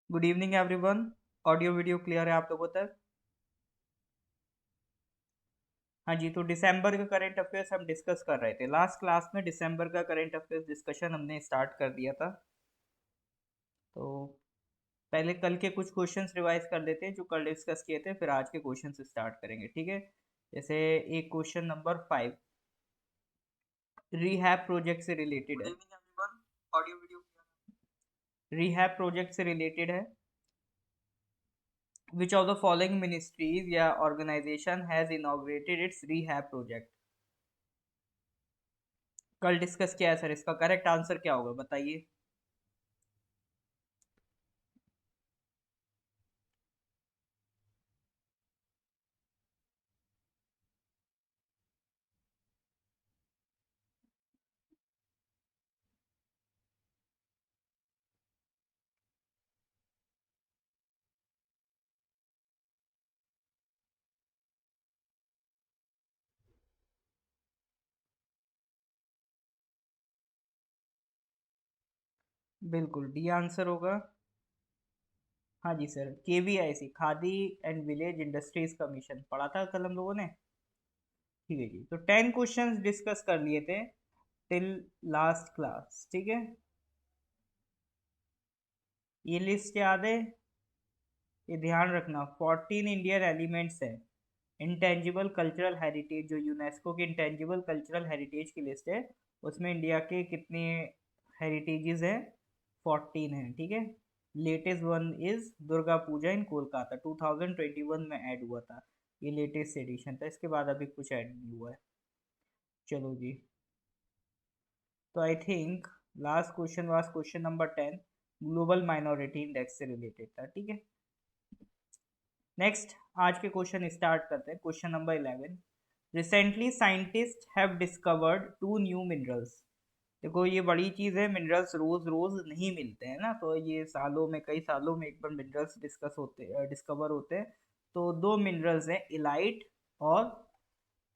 Good evening everyone. Audio video clear है आप लोगों तक? हाँ जी, तो दिसंबर का करंट अफेयर्स हम डिस्कस कर रहे थे। लास्ट क्लास में दिसंबर का करंट अफेयर्स डिस्कशन हमने स्टार्ट कर दिया था। तो पहले कल के कुछ क्वेश्चंस रिवाइज कर लेते हैं जो कल डिस्कस किए थे, फिर आज के क्वेश्चंस स्टार्ट करेंगे, ठीक है। जैसे एक क्वेश्चन नंबर 5 रीहैब प्रोजेक्ट से रिलेटेड है। ऑडियो वीडियो रीहैब प्रोजेक्ट से रिलेटेड है। Which of the following ministries या organization has inaugurated its rehab project? कल डिस्कस किया है सर, इसका करेक्ट आंसर क्या होगा बताइए। बिल्कुल डी आंसर होगा। हाँ जी sir, KVIC khadi and village industries commission पढ़ा था कल हम लोगों ने। ठीक है जी, तो 10 क्वेश्चंस डिस्कस कर लिए थे टिल लास्ट क्लास, ठीक है। ये लिस्ट याद है? ये ध्यान रखना, 14 इंडियन एलिमेंट्स है। इंटेंजिबल कल्चरल हेरिटेज जो यूनेस्को की इंटेंजिबल कल्चरल हेरिटेज की लिस्ट है, उसमें इंडिया के कितने हेरिटेजेस हैं? 14 हैं, ठीक है। Latest one is Durga Puja इन कोलकाता, 2021 में ऐड हुआ था। ये लेटेस्ट एडिशन था, इसके बाद अभी कुछ ऐड नहीं हुआ है। चलो जी, तो I think last question was question number 10, global minority index से रिलेटेड था, ठीक है। नेक्स्ट, आज के क्वेश्चन स्टार्ट करते हैं। Question number 11, recently scientist have discovered two new minerals. देखो ये बड़ी चीज़ है, मिनरल्स रोज रोज नहीं मिलते हैं ना, तो ये सालों में, कई सालों में एक बार मिनरल्स डिस्कवर होते हैं। तो दो मिनरल्स हैं, इलाइट और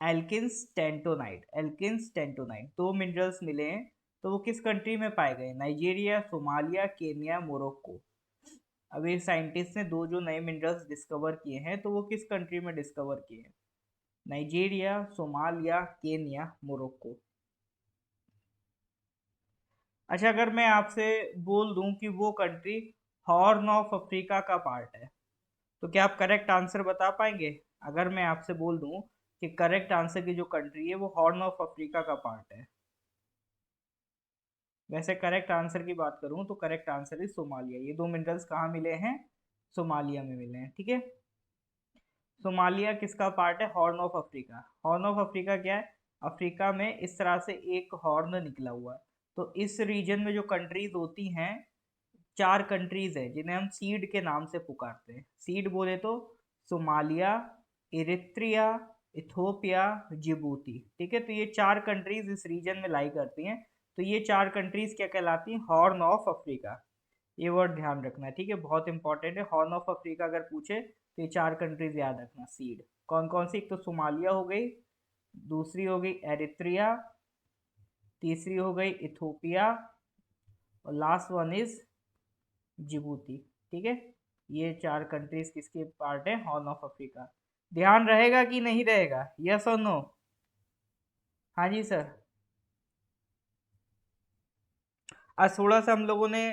एल्किंस टेंटोनाइट। एल्किंस टेंटोनाइट दो मिनरल्स मिले हैं। तो वो किस कंट्री में पाए गए? Nigeria, Somalia, Kenya, Morocco. अभी साइंटिस्ट ने दो जो नए मिनरल्स डिस्कवर किए हैं, तो वो किस कंट्री में डिस्कवर किए हैं? Nigeria, Somalia, Kenya, Morocco. अच्छा, अगर मैं आपसे बोल दूं कि वो कंट्री हॉर्न ऑफ अफ्रीका का पार्ट है, तो क्या आप करेक्ट आंसर बता पाएंगे? अगर मैं आपसे बोल दूं कि करेक्ट आंसर की जो कंट्री है वो हॉर्न ऑफ अफ्रीका का पार्ट है। वैसे करेक्ट आंसर की बात करूं तो करेक्ट आंसर है सोमालिया। ये दो मिनरल्स कहाँ मिले हैं? सोमालिया में मिले हैं, ठीक है। सोमालिया किसका पार्ट है? Horn of Africa. Horn of Africa क्या है? अफ्रीका में इस तरह से एक हॉर्न निकला हुआ है। तो इस रीजन में जो कंट्रीज होती हैं, चार कंट्रीज है जिन्हें हम सीड के नाम से पुकारते हैं। सीड बोले तो सोमालिया, इरित्रिया, इथोपिया, जिबूती, ठीक है। तो ये चार कंट्रीज इस रीजन में लाई करती हैं। तो ये चार कंट्रीज क्या कहलाती हैं? Horn of Africa. ये वर्ड ध्यान रखना, ठीक है, बहुत इंपॉर्टेंट है। हॉर्न ऑफ अफ्रीका अगर पूछे तो ये चार कंट्रीज याद रखना। सीड कौन कौन सी? एक तो सोमालिया हो गई, दूसरी हो गई एरित्रिया, तीसरी हो गई इथोपिया, और लास्ट वन इज जिबूती, ठीक है। ये चार कंट्रीज किसके पार्ट है? Horn of Africa. ध्यान रहेगा कि नहीं रहेगा? यस और नो? हाँ जी सर। आज थोड़ा सा हम लोगों ने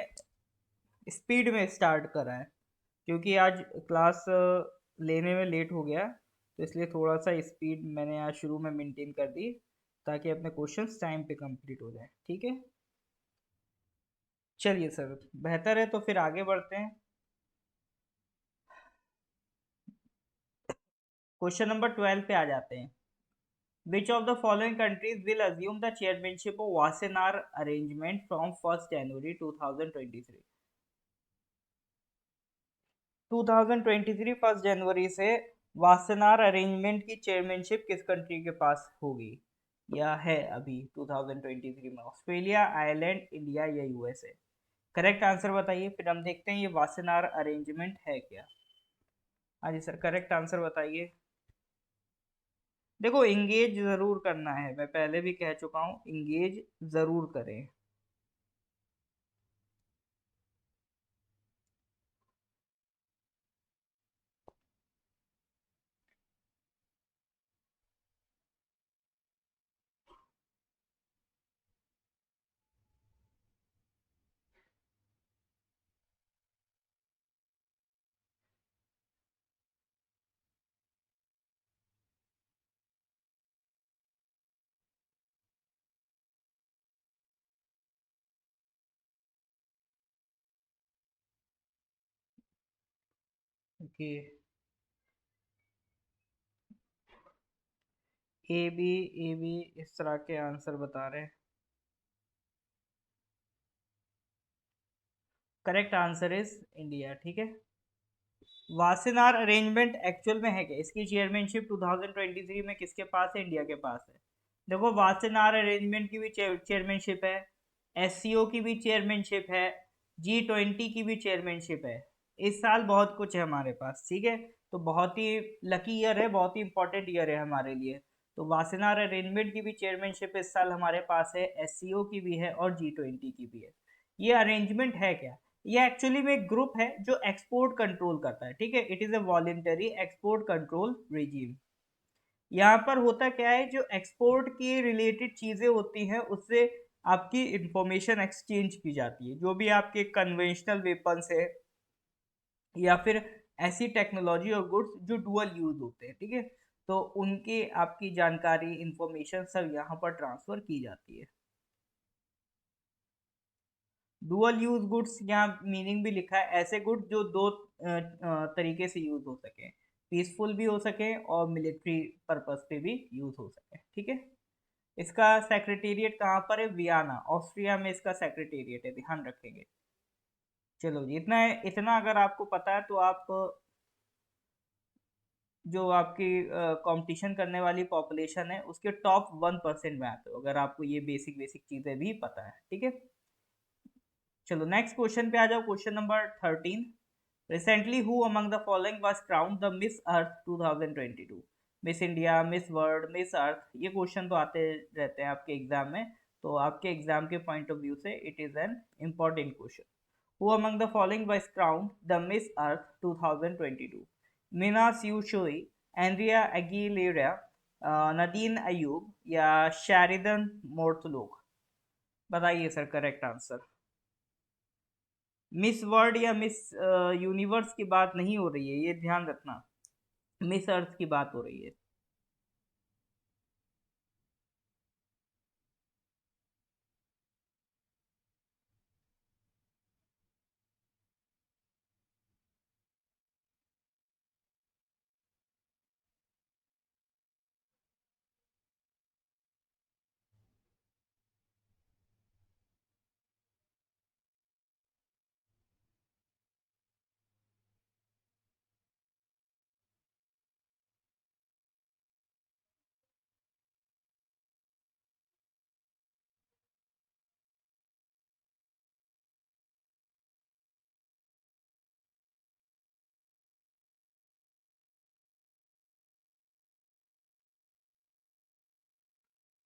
स्पीड में स्टार्ट करा है, क्योंकि आज क्लास लेने में लेट हो गया, तो इसलिए थोड़ा सा स्पीड मैंने आज शुरू में मेंटेन कर दी, ताकि अपने क्वेश्चंस टाइम पे कंप्लीट हो जाए, ठीक है। चलिए सर, बेहतर है, तो फिर आगे बढ़ते हैं। क्वेश्चन नंबर 12 पे आ जाते हैं। Which of the following countries will assume the chairmanship of Wassenaar arrangement from 1st January 2023? 2023 1 जनवरी से वासेनार अरेंजमेंट की चेयरमैनशिप किस कंट्री के पास होगी या है अभी 2023 में? ऑस्ट्रेलिया, आयरलैंड, इंडिया या यूएसए? करेक्ट आंसर बताइए, फिर हम देखते हैं ये वासेनार अरेंजमेंट है क्या। हाँ जी सर, करेक्ट आंसर बताइए। देखो, इंगेज जरूर करना है, मैं पहले भी कह चुका हूँ, इंगेज जरूर करें। ओके, ए बी इस तरह के आंसर बता रहे हैं। Correct answer is India. ठीक है, वासेनार अरेंजमेंट एक्चुअल में है क्या? इसकी चेयरमैनशिप 2023 में किसके पास है? इंडिया के पास है। देखो, वासेनार अरेंजमेंट की भी चेयरमैनशिप है, एससीओ की भी चेयरमैनशिप है, G20 की भी चेयरमैनशिप है। इस साल बहुत कुछ है हमारे पास। ठीक है, तो बहुत ही लकी ईयर है, बहुत ही इंपॉर्टेंट ईयर है हमारे लिए। तो वासेनार अरेंजमेंट की भी चेयरमैनशिप इस साल हमारे पास है, एससीओ की भी है और G20 की भी है। ये अरेंजमेंट है क्या? ये एक्चुअली में एक ग्रुप है जो एक्सपोर्ट कंट्रोल करता है। ठीक है, it is a voluntary export control regime. यहाँ पर होता क्या है, जो एक्सपोर्ट की रिलेटेड चीजें होती हैं उससे आपकी इंफॉर्मेशन एक्सचेंज की जाती है। जो भी आपके कन्वेंशनल वेपन्स है या फिर ऐसी टेक्नोलॉजी और गुड्स जो डुअल यूज होते हैं, ठीक है, तो उनकी आपकी जानकारी इंफॉर्मेशन सब यहाँ पर ट्रांसफर की जाती है। डुअल यूज गुड्स, यहाँ मीनिंग भी लिखा है, ऐसे गुड्स जो दो तरीके से यूज हो सके, पीसफुल भी हो सके और मिलिट्री पर्पस पे भी यूज हो सके। ठीक है, इसका सेक्रेटेरिएट कहाँ पर है? वियना, ऑस्ट्रिया में इसका सेक्रेटेरिएट है, ध्यान रखेंगे। चलो जी, इतना है, इतना अगर आपको पता है तो आप जो आपकी कंपटीशन करने वाली पॉपुलेशन है उसके टॉप 1% में आते हो, अगर आपको ये बेसिक बेसिक चीजें भी पता है। ठीक है, चलो नेक्स्ट क्वेश्चन पे आ जाओ। Question number 13, recently who among the following was crowned the Miss Earth 2022? Miss India, miss world, miss earth, ये क्वेश्चन तो आते रहते हैं आपके एग्जाम में, तो आपके एग्जाम के पॉइंट ऑफ व्यू से it is an important question. Who among the following was crowned the Miss Earth 2022? Mina Sue Choi, Andrea Aguilera, Nadine Ayoub या शेरिदन मोर्टलोक? बताइए sir correct answer. Miss World या Miss Universe की बात नहीं हो रही है, ये ध्यान रखना, मिस अर्थ की बात हो रही है।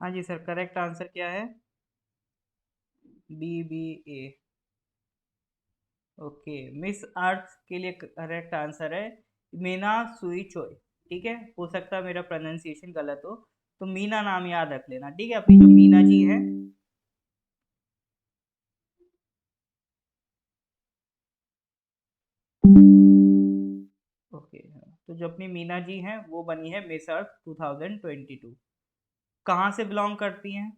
हाँ जी सर, करेक्ट आंसर क्या है? BBA। ओके, मिस अर्थ के लिए करेक्ट आंसर है मीना सुई चोई। ठीक है, हो सकता है मेरा प्रोनाउंसिएशन गलत हो, तो मीना नाम याद रख लेना। ठीक है, अपनी जो मीना जी है, ओके, तो जो अपनी मीना जी हैं वो बनी है मिस अर्थ 2022। कहाँ से बिलोंग करती हैं?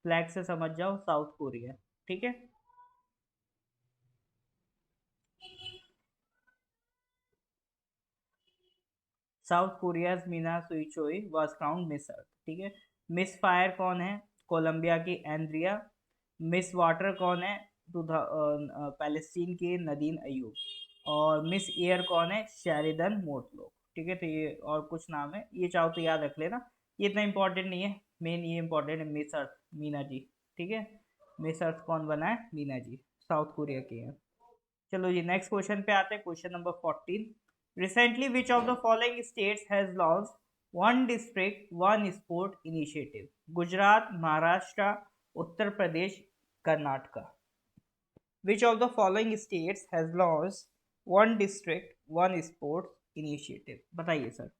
फ्लैग से समझ जाओ, साउथ कोरिया। ठीक है, South Korea's Mina Sue Choi was crowned Miss Earth. ठीक है, मिस फायर कौन है? कोलंबिया की एंड्रिया। मिस वाटर कौन है? टू पैलेस्टीन की नदीन अयूब। और मिस एयर कौन है? शेरिदन मोटलो। ठीक है, तो ये और कुछ नाम है, ये चाहो तो याद रख लेना, ये इतना इंपॉर्टेंट नहीं है, मेन ये इंपॉर्टेंट है मिस अर्थ मीना जी। ठीक है, मिस अर्थ कौन बना है? मीना जी, साउथ कोरिया की है। चलो जी, नेक्स्ट क्वेश्चन पे आते हैं, question number 14। Recently which of the following states has launch one district one sport initiative? Gujarat, Maharashtra, Uttar Pradesh, Karnataka? Which of the following states has launch one district one sport initiative? बताइए sir.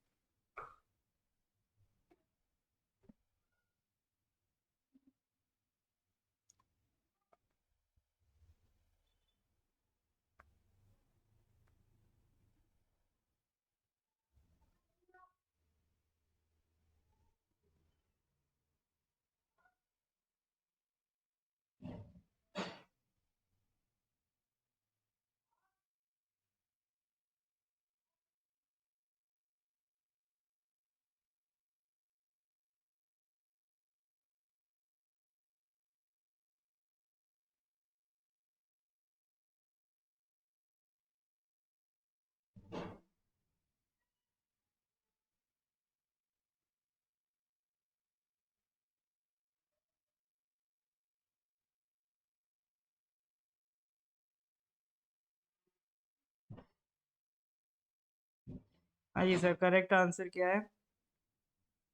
हाँ जी sir, correct answer क्या है?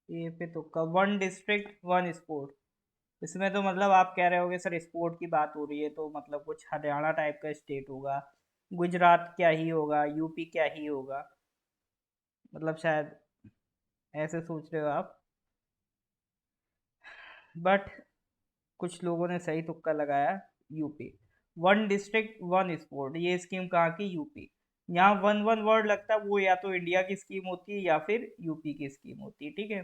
ये पे तुक्का, one district one sport. इसमें तो मतलब आप कह रहे होगे सर स्पोर्ट की बात हो रही है तो मतलब कुछ हरियाणा टाइप का स्टेट होगा, गुजरात क्या ही होगा, यूपी क्या ही होगा, मतलब शायद ऐसे सोच रहे हो आप। बट कुछ लोगों ने सही तुक्का लगाया, UP. One district one sport, ये स्कीम कहाँ की? यूपी। यहाँ वन वन वर्ड लगता है, वो या तो इंडिया की स्कीम होती है या फिर यूपी की स्कीम होती है, ठीक है।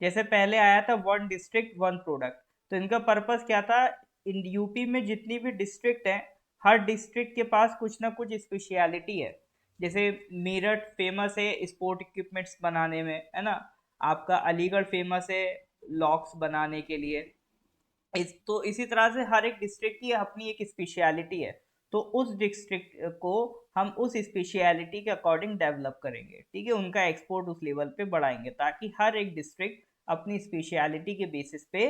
जैसे पहले आया था वन डिस्ट्रिक्ट वन प्रोडक्ट, तो इनका पर्पस क्या था? इन यूपी में जितनी भी डिस्ट्रिक्ट हैं, हर डिस्ट्रिक्ट के पास कुछ ना कुछ स्पेशलिटी है। जैसे मेरठ फेमस है स्पोर्ट इक्विपमेंट्स बनाने में, है ना। आपका अलीगढ़ फेमस है लॉक्स बनाने के लिए। तो इसी तरह से हर एक डिस्ट्रिक्ट की अपनी एक स्पेशलिटी है। तो उस डिस्ट्रिक्ट को हम उस स्पेशलिटी के अकॉर्डिंग डेवलप करेंगे, ठीक है, उनका एक्सपोर्ट उस लेवल पे बढ़ाएंगे ताकि हर एक डिस्ट्रिक्ट अपनी स्पेशलिटी के बेसिस पे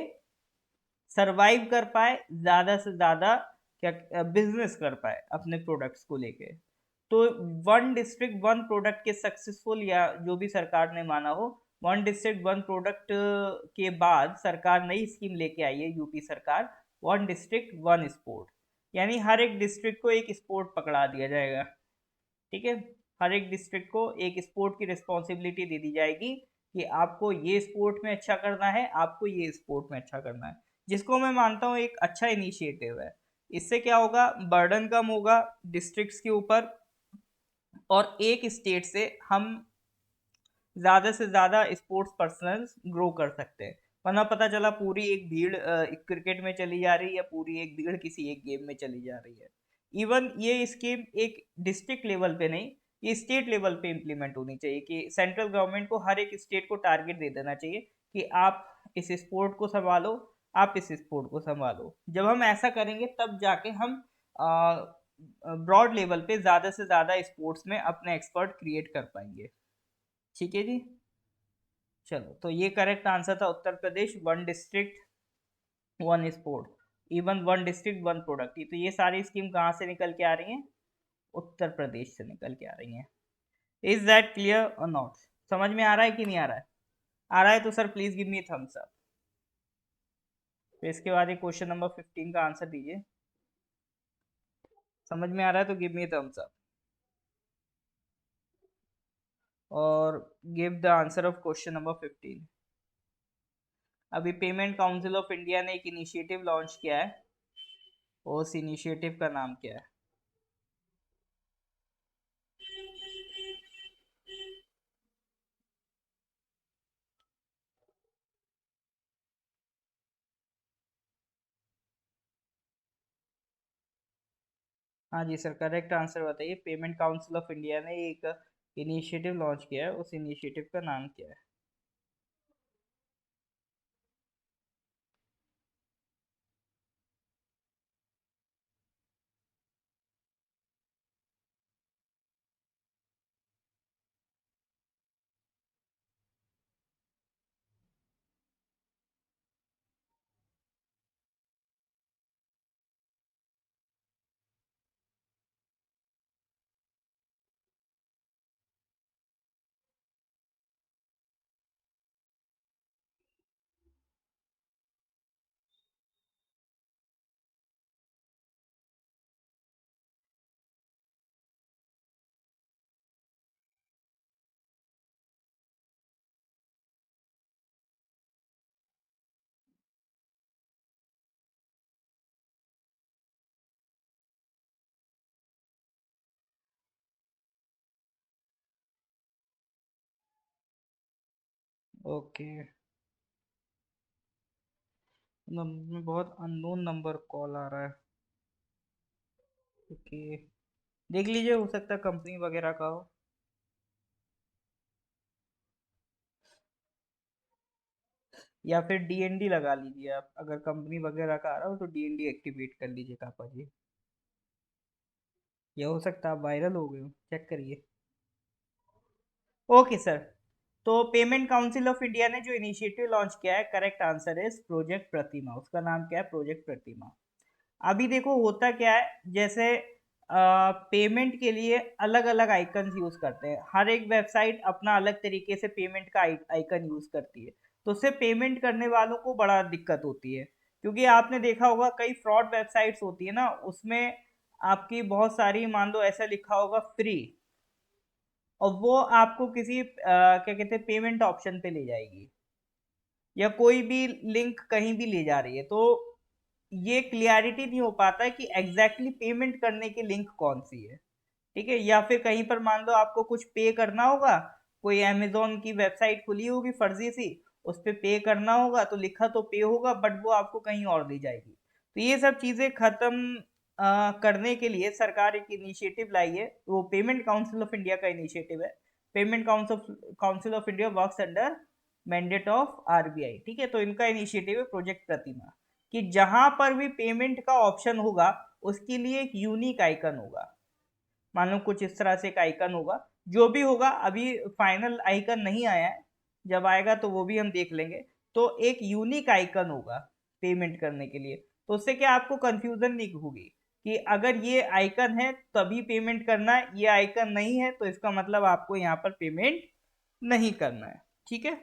सरवाइव कर पाए, ज़्यादा से ज़्यादा क्या बिजनेस कर पाए अपने प्रोडक्ट्स को लेके। तो वन डिस्ट्रिक्ट वन प्रोडक्ट के सक्सेसफुल, या जो भी सरकार ने माना हो, वन डिस्ट्रिक्ट वन प्रोडक्ट के बाद सरकार नई स्कीम लेके आई है यूपी सरकार, वन डिस्ट्रिक्ट वन स्पोर्ट। यानी हर एक डिस्ट्रिक्ट को एक स्पोर्ट पकड़ा दिया जाएगा, ठीक है। हर एक डिस्ट्रिक्ट को एक स्पोर्ट की रिस्पॉन्सिबिलिटी दे दी जाएगी कि आपको ये स्पोर्ट में अच्छा करना है, आपको ये स्पोर्ट में अच्छा करना है, जिसको मैं मानता हूँ एक अच्छा इनिशिएटिव है। इससे क्या होगा? बर्डन कम होगा डिस्ट्रिक्ट्स के ऊपर, और एक स्टेट से हम ज़्यादा से ज़्यादा स्पोर्ट्स पर्सनल्स ग्रो कर सकते हैं। वरना पता चला पूरी एक भीड़ क्रिकेट में चली जा रही है, पूरी एक भीड़ किसी एक गेम में चली जा रही है। इवन ये स्कीम एक डिस्ट्रिक्ट लेवल पे नहीं, ये स्टेट लेवल पे इम्प्लीमेंट होनी चाहिए कि सेंट्रल गवर्नमेंट को हर एक स्टेट को टारगेट दे देना चाहिए कि आप इस स्पोर्ट को संभालो, आप इस स्पोर्ट को संभालो। जब हम ऐसा करेंगे तब जाके हम ब्रॉड लेवल पे ज़्यादा से ज़्यादा स्पोर्ट्स में अपने एक्सपर्ट क्रिएट कर पाएंगे, ठीक है जी। चलो, तो ये करेक्ट आंसर था Uttar Pradesh, one district one sport, even one district one product. तो ये सारी स्कीम कहाँ से निकल के आ रही हैं? उत्तर प्रदेश से निकल के आ रही हैं। इज दैट क्लियर और नॉट? समझ में आ रहा है कि नहीं आ रहा है? आ रहा है तो sir please give me thumbs up. तो इसके बाद एक क्वेश्चन नंबर 15 का आंसर दीजिए। समझ में आ रहा है तो गिव मी थम्स अप, और give the answer of question number 15। अभी पेमेंट काउंसिल ऑफ इंडिया ने एक इनिशिएटिव लॉन्च किया है, उस इनिशिएटिव का नाम क्या है? हाँ जी सर, करेक्ट आंसर बताइए। पेमेंट काउंसिल ऑफ इंडिया ने एक इनिशिएटिव लॉन्च किया है, उस इनिशिएटिव का नाम क्या है? ओके, नंबर में बहुत अननोन नंबर कॉल आ रहा है। ओके, देख लीजिए, हो सकता है कंपनी वगैरह का हो। या फिर डीएनडी लगा लीजिए आप, अगर कंपनी वगैरह का आ रहा हो तो डीएनडी एक्टिवेट कर लीजिए कापा जी। ये हो सकता है आप वायरल हो गए हो, चेक करिए। ओके सर, तो पेमेंट काउंसिल ऑफ इंडिया ने जो इनिशिएटिव लॉन्च किया है, करेक्ट आंसर है प्रोजेक्ट प्रतिमा। उसका नाम क्या है? प्रोजेक्ट प्रतिमा। अभी देखो होता क्या है, जैसे पेमेंट के लिए अलग अलग आइकन यूज करते हैं। हर एक वेबसाइट अपना अलग तरीके से पेमेंट का आइकन यूज करती है, तो उससे पेमेंट करने वालों को बड़ा दिक्कत होती है। क्योंकि आपने देखा होगा कई फ्रॉड वेबसाइट्स होती है ना, उसमें आपकी बहुत सारी, मान लो ऐसा लिखा होगा फ्री, और वो आपको किसी क्या कहते हैं पेमेंट ऑप्शन पे ले जाएगी, या कोई भी लिंक कहीं भी ले जा रही है। तो ये क्लियरिटी नहीं हो पाता है कि एग्जैक्टली पेमेंट करने की लिंक कौन सी है। ठीक है, या फिर कहीं पर मान लो आपको कुछ पे करना होगा, कोई अमेजोन की वेबसाइट खुली होगी फर्जी सी, उस पर पे करना होगा तो लिखा तो पे होगा, बट वो आपको कहीं और दी जाएगी। तो ये सब चीजें खत्म करने के लिए सरकार एक इनिशिएटिव लाई है, वो पेमेंट काउंसिल ऑफ इंडिया का इनिशिएटिव है। Payment council of India works under mandate of RBI. ठीक है, तो इनका इनिशिएटिव है प्रोजेक्ट प्रतिमा, कि जहां पर भी पेमेंट का ऑप्शन होगा उसके लिए एक यूनिक आइकन होगा। मान लो कुछ इस तरह से एक आइकन होगा, जो भी होगा, अभी फाइनल आइकन नहीं आया है, जब आएगा तो वो भी हम देख लेंगे। तो एक यूनिक आइकन होगा पेमेंट करने के लिए, तो उससे क्या आपको कंफ्यूजन नहीं होगी कि अगर ये आइकन है तभी पेमेंट करना है, ये आइकन नहीं है तो इसका मतलब आपको यहाँ पर पेमेंट नहीं करना है। ठीक है,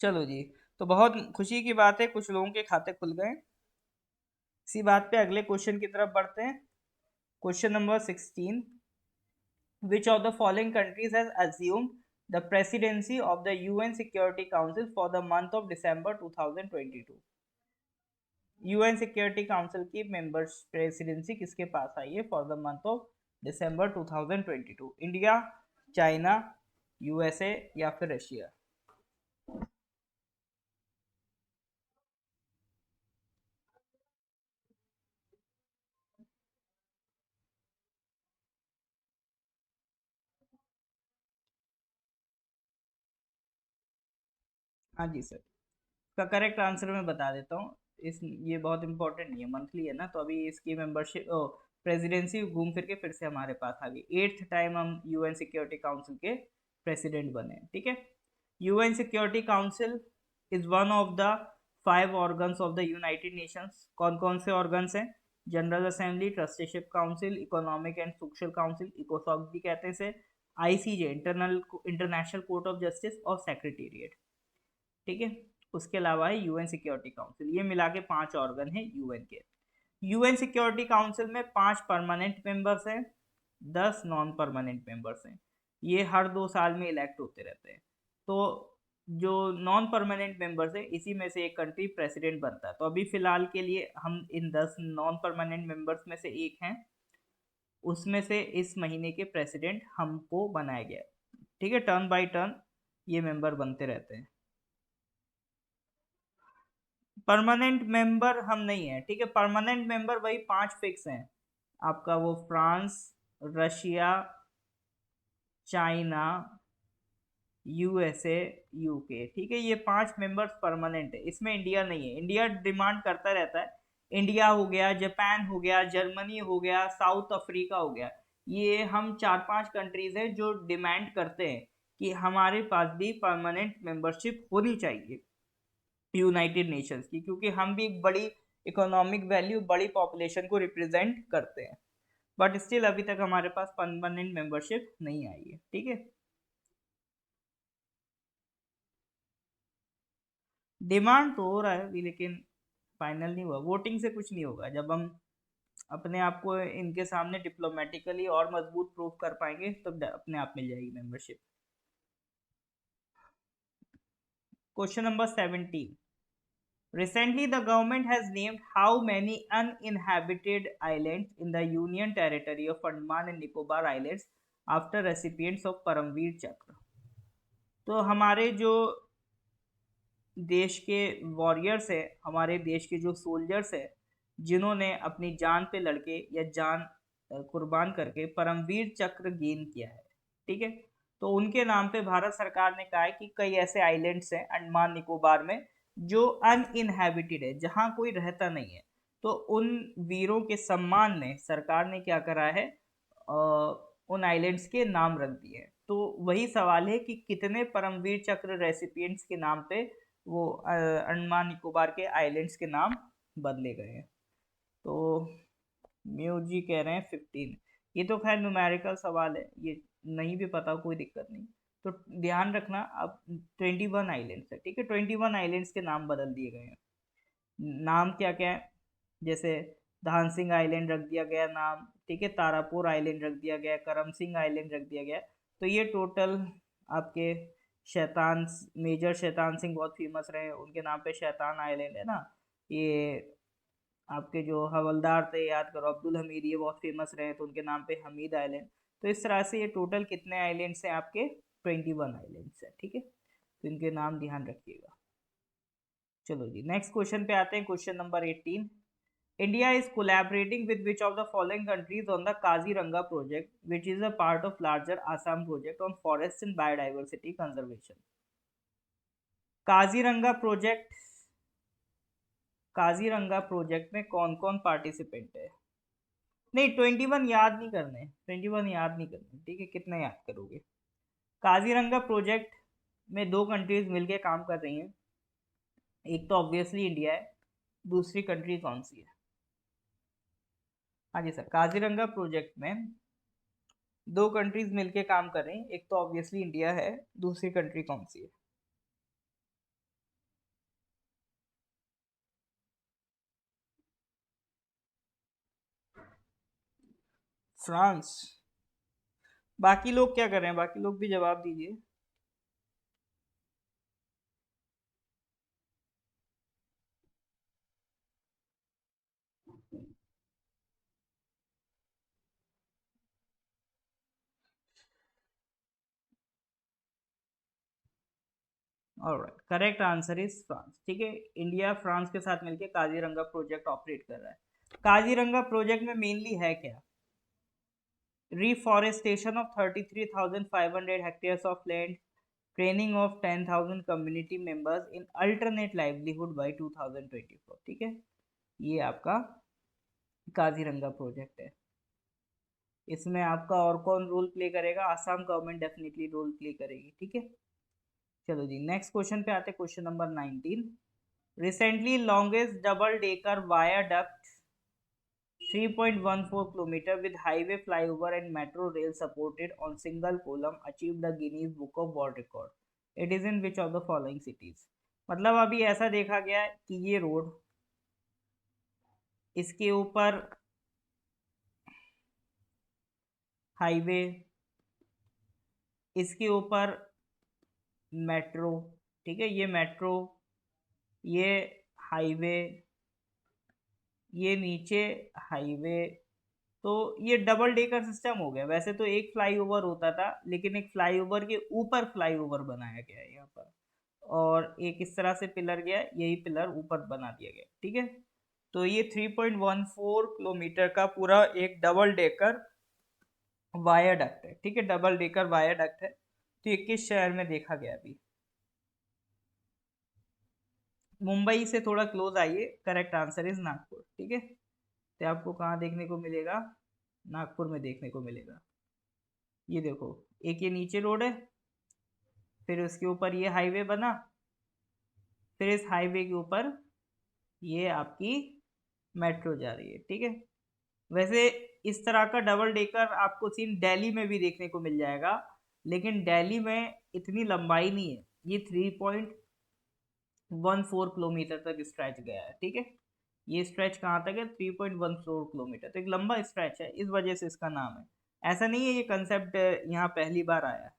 चलो जी। तो बहुत खुशी की बात है, कुछ लोगों के खाते खुल गए। इसी बात पे अगले क्वेश्चन की तरफ बढ़ते हैं। Question number 16, which of the following countries has assumed the presidency of the UN Security Council for the month of December 2022? UN Security Council की मेंबर्स प्रेसिडेंसी किसके पास आई है for the month of December 2022? India, China, USA या फिर Russia? हाँ जी sir, इसका correct answer मैं बता देता हूँ। इस ये बहुत इंपॉर्टेंट नहीं है, मंथली है ना, तो अभी इसकी मेंबरशिप प्रेसिडेंसी घूम फिर के फिर से हमारे पास आ गई। 8th टाइम हम यूएन सिक्योरिटी काउंसिल के प्रेसिडेंट बने। ठीक है, UN Security Council is one of the 5 organs of the United Nations. कौन कौन से ऑर्गन्स हैं? General Assembly, Trusteeship Council, Economic and Social Council, इकोसॉक भी कहते हैं इसे, ICJ International Court of Justice, और सेक्रेटेरिएट। ठीक है, उसके अलावा है यूएन सिक्योरिटी काउंसिल। ये मिला के 5 ऑर्गन है यूएन के। यूएन सिक्योरिटी काउंसिल में 5 परमानेंट मेंबर्स हैं, 10 नॉन परमानेंट मेंबर्स हैं। ये हर 2 साल में इलेक्ट होते रहते हैं। तो जो नॉन परमानेंट मेंबर्स है, इसी में से एक कंट्री प्रेसिडेंट बनता है। तो अभी फिलहाल के लिए हम इन 10 नॉन परमानेंट मेंबर्स में से एक हैं, उसमें से इस महीने के प्रेसिडेंट हमको बनाया गया है। ठीक है, टर्न बाय टर्न ये मेंबर बनते रहते हैं। परमानेंट मेंबर हम नहीं है। ठीक है, परमानेंट मेंबर वही 5 फिक्स हैं आपका, वो France, Russia, China, USA, UK. ठीक है, ये 5 मेंबर्स परमानेंट है, इसमें इंडिया नहीं है। इंडिया डिमांड करता रहता है, इंडिया हो गया, जापान हो गया, जर्मनी हो गया, साउथ अफ्रीका हो गया। ये हम 4-5 कंट्रीज हैं जो डिमांड करते हैं कि हमारे पास भी परमानेंट मेंबरशिप होनी चाहिए यूनाइटेड नेशंस की, क्योंकि हम भी एक बड़ी इकोनॉमिक वैल्यू, बड़ी पॉपुलेशन को रिप्रेजेंट करते हैं। बट स्टिल अभी तक हमारे पास परमानेंट मेंबरशिप नहीं आई है। ठीक है, डिमांड तो हो रहा है अभी, लेकिन फाइनल नहीं हुआ। वोटिंग से कुछ नहीं होगा, जब हम अपने आप को इनके सामने डिप्लोमेटिकली और मजबूत प्रूव कर पाएंगे तब अपने आप मिल जाएगी membership. Question number 17, recently the government has named how many uninhabited islands in the union territory of Andaman and Nicobar Islands after recipients of Paramvir Chakra? तो हमारे जो देश के वॉरियर्स है, हमारे देश के जो सोल्जर्स है, जिन्होंने अपनी जान पे लड़के या जान कुर्बान करके परमवीर चक्र गेन किया है। ठीक है, तो उनके नाम पे भारत सरकार ने कहा है कि कई ऐसे आइलैंड्स हैं अंडमान निकोबार में जो अनइनहेबिटेड है, जहाँ कोई रहता नहीं है। तो उन वीरों के सम्मान में सरकार ने क्या करा है, उन आइलैंड्स के नाम रख दिए हैं। तो वही सवाल है कि कितने परमवीर चक्र रेसिपिएंट्स के नाम पे वो अंडमान निकोबार के आइलैंड्स के नाम बदले गए हैं। तो म्यूजी कह रहे हैं 15। ये तो खैर न्यूमेरिकल सवाल है, ये नहीं भी पता कोई दिक्कत नहीं। तो ध्यान रखना, अब 21 आइलैंड्स है, ठीक है। 21 आइलैंड्स के नाम बदल दिए गए हैं। नाम क्या क्या है, जैसे धान सिंह आइलैंड रख दिया गया नाम, ठीक है। तारापुर आइलैंड रख दिया गया, करम सिंह आइलैंड रख दिया गया। तो ये टोटल आपके शैतान, मेजर शैतान सिंह बहुत फेमस रहे, उनके नाम पे शैतान आइलैंड है ना। ये आपके जो हवलदार थे, याद करो, अब्दुल हमीद, ये बहुत फेमस रहे तो उनके नाम पे हमीद आइलैंड। तो इस तरह से ये टोटल कितने आइलैंड्स हैं आपके, 21 आइलैंड्स हैं, ठीक है। तो इनके नाम ध्यान रखिएगा। चलो जी, नेक्स्ट क्वेश्चन पे आते हैं, question number 18। India is collaborating with which of the following countries on the Kaziranga project, which is a part of larger Assam project on forest and biodiversity conservation? Kaziranga project, Kaziranga project में कौन कौन participant है? नहीं, 21 याद नहीं करने, 21 याद नहीं करने, ठीक है। कितने याद करोगे? काजीरंगा प्रोजेक्ट में दो कंट्रीज मिलके काम कर रही हैं। एक तो ऑब्वियसली इंडिया है, दूसरी कंट्री कौन सी है? हाँ जी सर, काजीरंगा प्रोजेक्ट में दो कंट्रीज मिलके काम कर रही हैं, एक तो ऑब्वियसली इंडिया है, दूसरी कंट्री कौन सी है? फ्रांस। बाकी लोग क्या कर रहे हैं, बाकी लोग भी जवाब दीजिए। Alright, correct answer is France, ठीक है। इंडिया फ्रांस के साथ मिलकर काजीरंगा प्रोजेक्ट ऑपरेट कर रहा है। काजीरंगा प्रोजेक्ट में मेनली है क्या? reforestation of 33,500 hectares of land, training of 10,000 community members in alternate livelihood by 2024, ठीक है। ये आपका काजीरंगा प्रोजेक्ट है। इसमें आपका और कौन रोल प्ले करेगा? Assam government definitely role play करेगी, ठीक है। चलो जी, नेक्स्ट क्वेश्चन पे आते हैं, question number 19। Recently longest double decker via duct 3.14 kilometer with highway flyover and metro rail supported on single column achieved the Guinness Book of World Record. It is in which of the following cities? मतलब अभी ऐसा देखा गया है कि ये road, इसके ऊपर हाईवे, इसके ऊपर मेट्रो, ठीक है। ये मेट्रो, ये हाईवे, ये नीचे हाईवे। तो ये डबल डेकर सिस्टम हो गया। वैसे तो एक फ्लाईओवर होता था, लेकिन एक फ्लाईओवर के ऊपर फ्लाईओवर बनाया गया है यहाँ पर, और एक इस तरह से पिलर गया, यही पिलर ऊपर बना दिया गया, ठीक है। तो ये 3.14 किलोमीटर का पूरा एक डबल डेकर वायाडक्ट है, ठीक है। डबल डेकर वायाडक्ट है। तो ये किस शहर में देखा गया? अभी मुंबई से थोड़ा क्लोज आइए, करेक्ट आंसर इज नागपुर, ठीक है। तो आपको कहाँ देखने को मिलेगा? नागपुर में देखने को मिलेगा। ये देखो, एक ये नीचे रोड है, फिर उसके ऊपर ये हाईवे बना, फिर इस हाईवे के ऊपर ये आपकी मेट्रो जा रही है, ठीक है। वैसे इस तरह का डबल डेकर आपको सीन दिल्ली में भी देखने को मिल जाएगा, लेकिन दिल्ली में इतनी लंबाई नहीं है। ये 3.14 किलोमीटर तक स्ट्रेच गया है, ठीक है। ये स्ट्रेच कहाँ तक है? 3.14 किलोमीटर, तो एक लंबा स्ट्रेच है, इस वजह से इसका नाम है। ऐसा नहीं है ये कंसेप्ट यहाँ पहली बार आया है।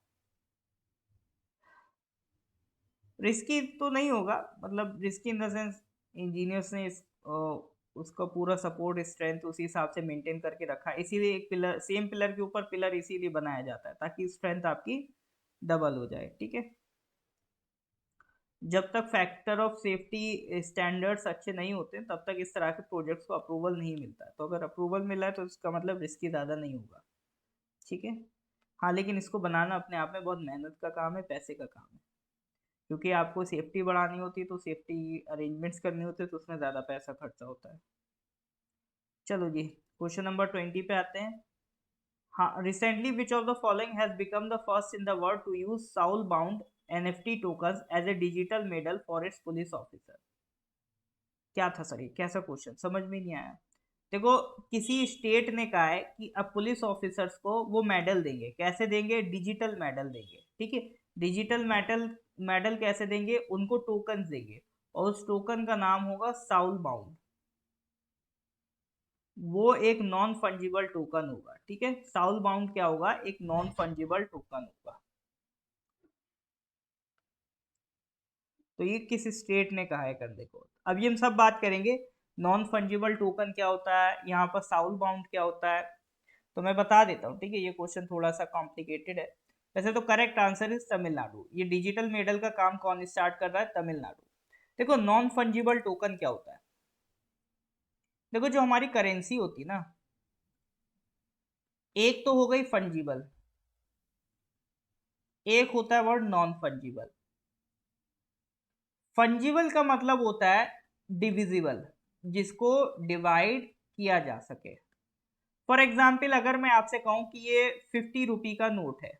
रिस्की तो नहीं होगा, मतलब risky in the sense engineers ने उसका पूरा सपोर्ट स्ट्रेंथ उसी हिसाब से मेंटेन करके रखा है। इसीलिए एक पिलर, सेम पिलर के ऊपर पिलर इसीलिए बनाया जाता है ताकि स्ट्रेंथ आपकी डबल हो जाए, ठीक है। जब तक फैक्टर ऑफ सेफ्टी स्टैंडर्ड्स अच्छे नहीं होते तब तक इस तरह के प्रोजेक्ट्स को अप्रूवल नहीं मिलता है। तो अगर अप्रूवल मिला है तो इसका मतलब रिस्की ज़्यादा नहीं होगा, ठीक है। हाँ, लेकिन इसको बनाना अपने आप में बहुत मेहनत का काम है, पैसे का काम है, क्योंकि आपको सेफ्टी बढ़ानी होती है तो सेफ्टी अरेंजमेंट्स करनी होते हैं, तो उसमें ज़्यादा पैसा खर्चा होता है। चलो जी, क्वेश्चन नंबर 20 पे आते हैं। हाँ, recently which of the following has become the first in the world to use soul bound NFT tokens as a digital medal for its police officer? क्या था सर ये? कैसा क्वेश्चन, समझ में नहीं आया। देखो किसी स्टेट ने कहा है कि अब पुलिस ऑफिसर्स को वो मेडल देंगे, कैसे देंगे, डिजिटल मेडल देंगे, ठीक है। डिजिटल मेडल, मेडल कैसे देंगे, उनको टोकन देंगे और उस टोकन का नाम होगा साउल बाउंड। वो एक नॉन फंजिबल टोकन होगा, ठीक है। साउल बाउंड क्या होगा, एक नॉन फंजिबल टोकन होगा। तो ये किस स्टेट ने कहा है करने को, अभी हम सब बात करेंगे। नॉन फंजिबल टोकन क्या होता है, यहाँ पर साउल बाउंड क्या होता है, तो मैं बता देता हूँ, ठीक है। ये क्वेश्चन थोड़ा सा कॉम्प्लिकेटेड है। वैसे तो करेक्ट आंसर इज तमिलनाडु। ये डिजिटल मेडल का काम कौन स्टार्ट कर रहा है, तमिलनाडु। देखो नॉन फंजिबल टोकन क्या होता है, देखो जो हमारी करेंसी होती है ना, एक तो हो गई फंजिबल, एक होता है वर्ड नॉन फंजिबल। फंजिबल का मतलब होता है डिविजिबल, जिसको डिवाइड किया जा सके। फॉर एग्जाम्पल अगर मैं आपसे कहूं कि ये 50 रुपी का नोट है,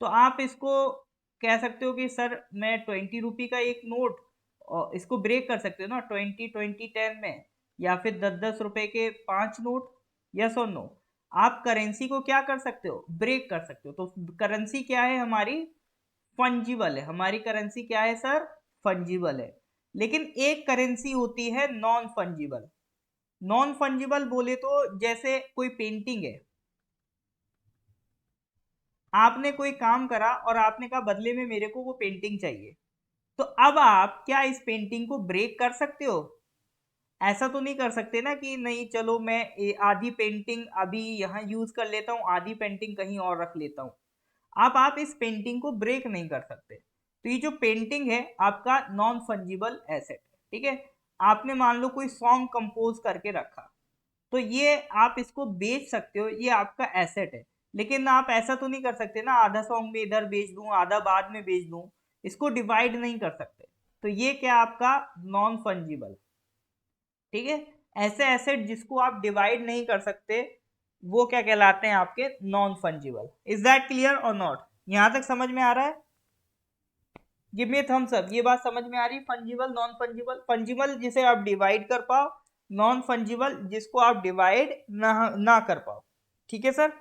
तो आप इसको कह सकते हो कि सर मैं 20 रुपी का एक नोट, और इसको ब्रेक कर सकते हो ना 20 20 10 में, या फिर 10 10 रुपए के 5 नोट। यस और नो, आप करेंसी को क्या कर सकते हो, ब्रेक कर सकते हो। तो करेंसी क्या है हमारी, फंजिबल है। हमारी करेंसी क्या है सर, फंजिबल है। लेकिन एक करेंसी होती है नॉन फंजिबल। नॉन फंजिबल बोले तो जैसे कोई पेंटिंग है, आपने कोई काम करा और आपने कहा बदले में मेरे को वो पेंटिंग चाहिए, तो अब आप क्या इस पेंटिंग को ब्रेक कर सकते हो, ऐसा तो नहीं कर सकते ना कि नहीं चलो मैं आधी पेंटिंग अभी यहाँ यूज कर लेता हूँ, आधी पेंटिंग कहीं और रख लेता हूँ। आप इस पेंटिंग को ब्रेक नहीं कर सकते। तो ये जो पेंटिंग है आपका नॉन फंजिबल एसेट है, ठीक है। आपने मान लो कोई सॉन्ग कंपोज करके रखा, तो ये आप इसको बेच सकते हो, ये आपका एसेट है। लेकिन आप ऐसा तो नहीं कर सकते ना, आधा सॉन्ग में इधर बेच दूं आधा बाद में बेच दूं, इसको डिवाइड नहीं कर सकते। तो ये क्या आपका नॉन फंजिबल, ठीक है। ऐसे एसेट जिसको आप डिवाइड नहीं कर सकते, वो क्या कहलाते हैं आपके, non fungible. Is that clear और नॉट, यहां तक समझ में आ रहा है। गिव मी थम्स अप, ये बात समझ में आ रही, फंजिबल नॉन फंजिबल। फंजिबल जिसे आप डिवाइड कर पाओ, नॉन फंजिबल जिसको आप डिवाइड ना कर पाओ, ठीक है सर।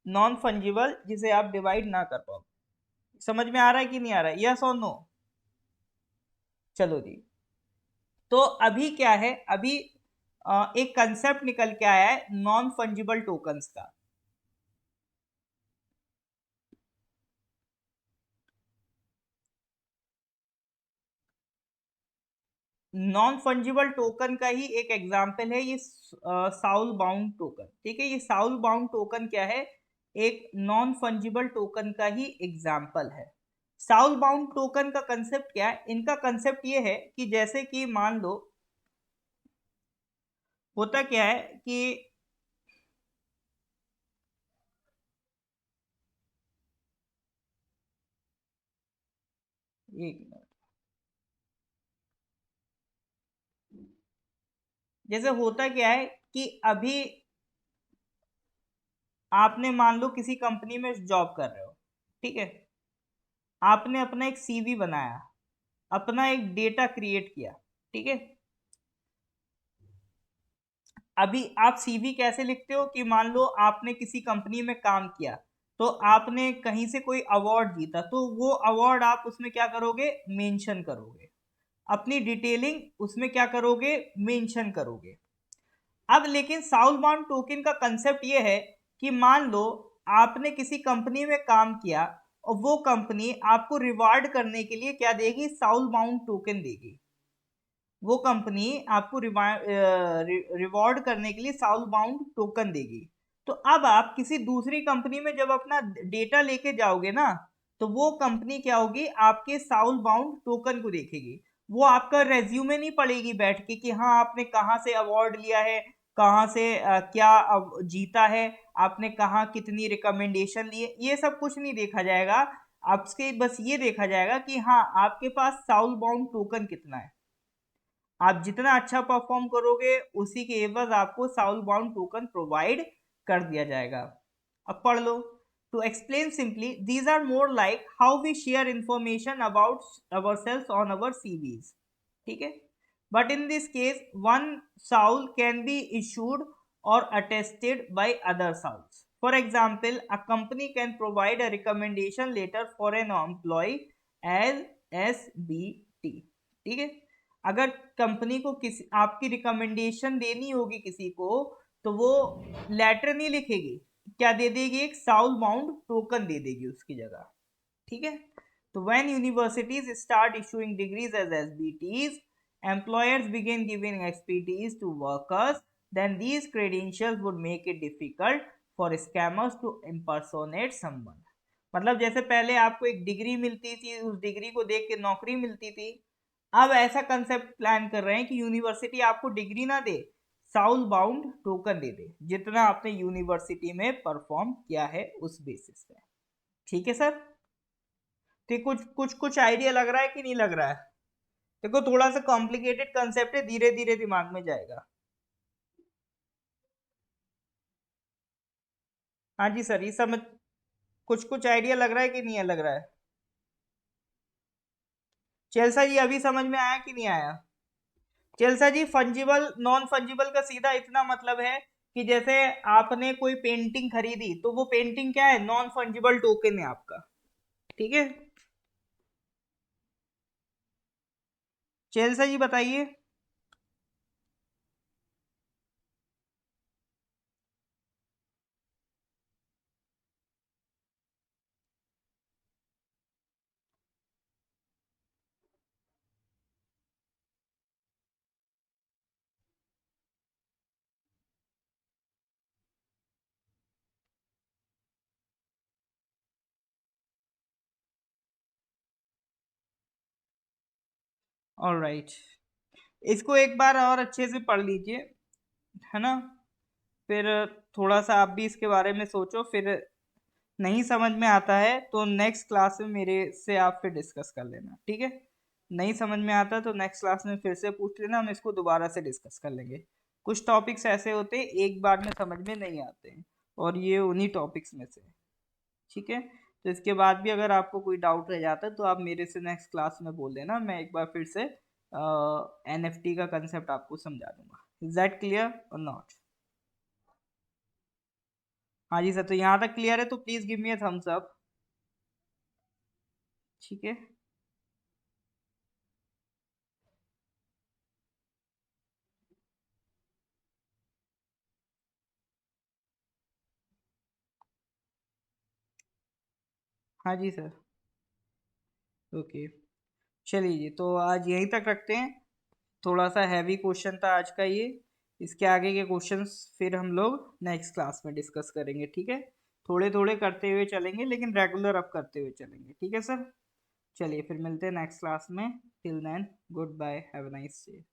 नॉन फंजिबल जिसे आप डिवाइड ना कर पाओ, समझ में आ रहा है कि नहीं आ रहा है, यस और नो। चलो जी, तो अभी क्या है, अभी एक कंसेप्ट निकल के आया है नॉन फंजिबल टोकन्स का। नॉन फंजिबल टोकन का ही एक एग्जांपल है ये साउल बाउंड टोकन, ठीक है। ये साउल बाउंड टोकन क्या है, एक नॉन फंजिबल टोकन का ही एग्जांपल है। साउल बाउंड टोकन का कंसेप्ट क्या है, इनका कंसेप्ट ये है कि जैसे कि मान लो, होता क्या है कि एक मिनट, जैसे होता क्या है कि अभी आपने मान लो किसी कंपनी में जॉब कर रहे हो, ठीक है। आपने अपना एक सीवी बनाया, अपना एक डेटा क्रिएट किया, ठीक है। अभी आप सीवी कैसे लिखते हो कि मान लो आपने किसी कंपनी में काम किया, तो आपने कहीं से कोई अवार्ड जीता, तो वो अवार्ड आप उसमें क्या करोगे, मेंशन करोगे, अपनी डिटेलिंग उसमें क्या करोगे, मेंशन करोगे। अब लेकिन साउल बाउंड टोकन का कंसेप्ट ये है कि मान लो आपने किसी कंपनी में काम किया, और वो कंपनी आपको रिवार्ड करने के लिए क्या देगी, साउल बाउंड टोकन देगी। वो कंपनी आपको रिवॉर्ड करने के लिए साउल बाउंड टोकन देगी। तो अब आप किसी दूसरी कंपनी में जब अपना डेटा लेके जाओगे ना, तो वो कंपनी क्या होगी, आपके साउल बाउंड टोकन को देखेगी। वो आपका रेज्यूमे नहीं पढ़ेगी बैठ के कि हाँ आपने कहाँ से अवार्ड लिया है, कहाँ से क्या जीता है, आपने कहाँ कितनी रिकमेंडेशन ली है, ये सब कुछ नहीं देखा जाएगा। आपके बस ये देखा जाएगा कि हाँ आपके पास साउल बाउंड टोकन कितना है। आप जितना अच्छा परफॉर्म करोगे उसी के एवज आपको साउल बाउंड टोकन प्रोवाइड कर दिया जाएगा। अब पढ़ लो, To explain simply, these are more like how we share information about ourselves on our CVs. ठीक है? But in this case, one SAUL can be issued or attested by other SAULs. For example, a company can provide a recommendation letter for an employee as SBT. ठीक है? अगर company को किसी आपकी recommendation देनी होगी किसी को, तो वो लेटर नहीं लिखेगी, क्या दे देगी, एक साउल बाउंड टोकन दे देगी उसकी जगह. ठीक है? तो when universities start issuing degrees as SBTs, employers begin giving expertise to workers, then these credentials would make it difficult for scammers to impersonate someone. मतलब जैसे पहले आपको एक डिग्री मिलती थी, उस डिग्री को देख के नौकरी मिलती थी, अब ऐसा कंसेप्ट प्लान कर रहे हैं कि यूनिवर्सिटी आपको डिग्री ना दे, साउल बाउंड टोकन दे दे, जितना आपने यूनिवर्सिटी में परफॉर्म किया है उस बेसिस पे. ठीक है सर? तो कुछ कुछ कुछ आइडिया लग रहा है कि नहीं लग रहा है? देखो थोड़ा सा कॉम्प्लिकेटेड कंसेप्ट है, धीरे धीरे दिमाग में जाएगा. हाँ जी सर, ये समझ, कुछ कुछ आइडिया लग रहा है कि नहीं लग रहा है? चेल्सा जी अभी समझ में आया कि नहीं आया? चेल्सा जी, फंजिबल नॉन फंजिबल का सीधा इतना मतलब है कि जैसे आपने कोई पेंटिंग खरीदी, तो वो पेंटिंग क्या है, नॉन फंजिबल टोकन है आपका. ठीक है? चेल्सा जी बताइए. ऑलराइट, इसको एक बार और अच्छे से पढ़ लीजिए, है ना? फिर थोड़ा सा आप भी इसके बारे में सोचो, फिर नहीं समझ में आता है तो नेक्स्ट क्लास में मेरे से आप फिर डिस्कस कर लेना. ठीक है? नहीं समझ में आता तो नेक्स्ट क्लास में फिर से पूछ लेना, हम इसको दोबारा से डिस्कस कर लेंगे. कुछ टॉपिक्स ऐसे होते हैं एक बार में समझ में नहीं आते हैं, और ये उन्हीं टॉपिक्स में से. ठीक है? तो इसके बाद भी अगर आपको कोई डाउट रह जाता है तो आप मेरे से नेक्स्ट क्लास में बोल देना, मैं एक बार फिर से NFT का कंसेप्ट आपको समझा दूंगा. इज दैट क्लियर और नॉट? हाँ जी सर, तो यहाँ तक क्लियर है तो please give me a thumbs up. ठीक है? हाँ जी सर. ओके, चलिए जी, तो आज यहीं तक रखते हैं. थोड़ा सा हैवी क्वेश्चन था आज का ये. इसके आगे के क्वेश्चंस फिर हम लोग नेक्स्ट क्लास में डिस्कस करेंगे. ठीक है? थोड़े थोड़े करते हुए चलेंगे, लेकिन रेगुलर अप करते हुए चलेंगे. ठीक है सर? चलिए फिर मिलते हैं नेक्स्ट क्लास में. Till then, good bye, have a nice day.